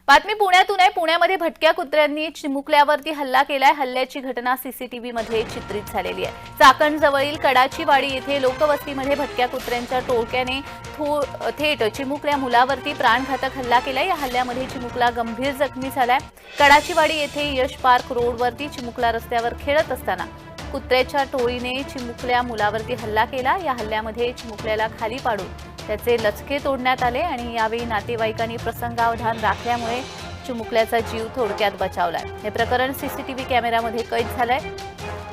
बातमी पुण्यातून आहे। पुण्यामध्ये भटक्या कुत्र्यांनी चिमुकल्यावरती हल्ला केलाय। हल्ल्याची घटना सीसीटीव्ही मध्ये चित्रित झालेली आहे। चाकणजवळील कडाची वाडी येथे लोकवस्तीमध्ये भटक्या कुत्र्यांच्या टोळक्याने थेट चिमुकल्या मुलावरती प्राणघातक हल्ला केलाय। या हल्ल्यामध्ये चिमुकला गंभीर जखमी झालाय। कडाची वाडी येथे यश पार्क रोडवरती चिमुकला रस्त्यावर खेळत असताना कुत्र्याच्या टोळीने चिमुकल्या मुलावरती हल्ला केला। या हल्ल्यामध्ये चिमुकल्याला खाली पाडून त्याचे लचके तोडण्यात आले आणि यावेळी नातेवाईकांनी प्रसंगावधान राखल्यामुळे चिमुकल्याचा जीव थोडक्यात बचावलाय। हे प्रकरण सीसीटीव्ही कॅमेऱ्यामध्ये कैद झालंय।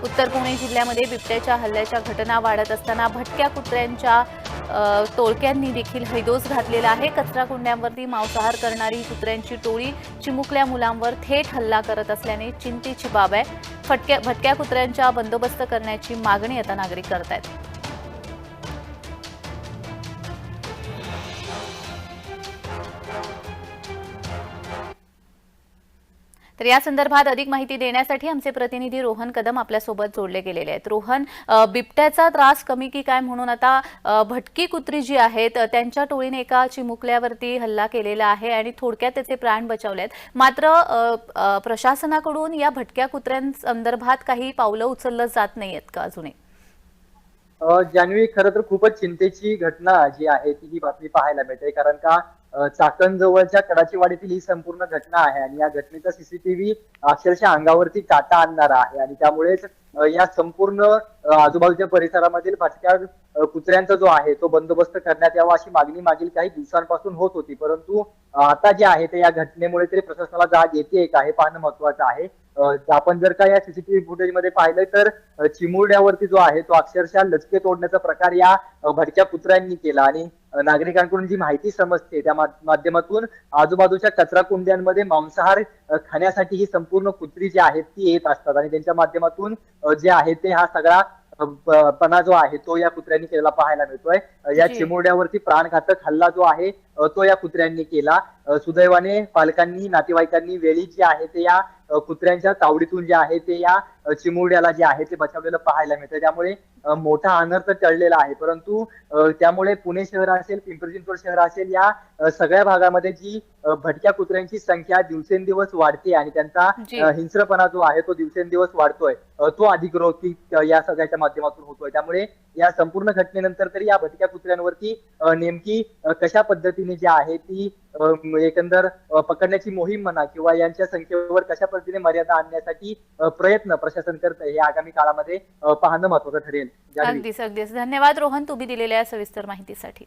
उत्तर पुणे जिल्ह्यामध्ये बिबट्याच्या हल्ल्याच्या घटना वाढत असताना भटक्या कुत्र्यांच्या टोळक्यांनी देखील हैदोस घातलेला आहे। कचराकुंड्यांवरती मांसाहार करणारी कुत्र्यांची टोळी चिमुकल्या मुलांवर थेट हल्ला करत असल्याने चिंतेची बाब आहे। भटक्या कुत्र्यांचा बंदोबस्त करण्याची मागणी आता नागरिक करत आहेत। तर या संदर्भात अधिक माहिती देण्यासाठी आमचे प्रतिनिधी रोहन कदम आपल्यासोबत जोडले गेलेले आहेत। रोहन, बिबट्याचा त्रास कमी की काय म्हणून आता भटकी कुत्री जी आहेत त्यांच्या टोळीने एका चिमुकल्यावरती हल्ला केलेला आहे आणि थोडक्यात त्याचे प्राण बचावले आहेत। मात्र प्रशासनाकडून या भटक्या कुत्र्यांसंदर्भात काही पावलं उचललं जात नाहीयेत का अजूनही? जान्हवी, खरं तर खूपच चिंतेची घटना जी आहे ती ही बातमी पाहायला मिळते। कारण का चाकण जवळच्या कडाची वाडीतील ही संपूर्ण घटना आहे आणि या घटनेचा सीसीटीव्ही अक्षरशः अंगावरती काटा आणणारा आहे आणि त्यामुळेच या संपूर्ण आजूबाजूच्या परिसरामधील भटक्या कुत्र्यांचा जो आहे तो बंदोबस्त करण्यात यावा अशी मागणी मागील काही दिवसांपासून होत होती। परंतु आता जे आहे ते या घटनेमुळे तरी प्रशासनाला जाग येते का हे पाहणं महत्वाचं आहे। आपण जर का या सीसीटीव्ही फुटेज मध्ये पाहिलं तर चिमुरड्यावरती जो आहे तो अक्षरशः लचके तोडण्याचा प्रकार या भटक्या कुत्र्यांनी केला आणि नागरिकांकडून जी माहिती समजते त्या माध्यमातून आजूबाजूच्या कचरा कुंड्यांमध्ये मांसाहार खाण्यासाठी ही संपूर्ण कुत्री जी आहेत ती येत असतात आणि त्यांच्या माध्यमातून जे आहे ते हा सगळा पणा जो आहे तो या कुत्र्यांनी केलेला पाहायला मिळतोय। या चिमुरड्यावरती प्राणघातक हल्ला जो आहे तो या कुत्र्यांनी केला। सुदैवाने पालकांनी नातेवाईकांनी वेळी जे आहे ते या कुत्र्यांच्या तावडीतून जे आहे ते या चिमुरड्याला जे आहे ते बचावलेलं पाहायला मिळतंय। त्यामुळे मोठा अनर्थ टळलेला आहे। परंतु त्यामुळे पुणे शहर असेल, पिंपरी चिंचवड शहर असेल, या सगळ्या भागामध्ये जी भटक्या कुत्र्यांची संख्या दिवसेंदिवस वाढते आणि त्यांचा हिंस्रपणा जो आहे तो दिवसेंदिवस वाढतोय, तो अधिग्रहित या सगळ्याच्या माध्यमातून होतोय। त्यामुळे या संपूर्ण घटनेनंतर तरी या भटक्या कुत्र्यांवरती नेमकी कशा पद्धतीने जी आहे ती एकंदर पकडण्याची मोहीम म्हणा किंवा यांच्या संख्येवर कशा पद्धतीने मर्यादा आणण्यासाठी प्रयत्न प्रशासन करत आहे हे आगामी काळामध्ये पाहणं महत्त्वाचं ठरेल। अगदीच धन्यवाद रोहन, तुम्ही दिलेल्या सविस्तर माहितीसाठी।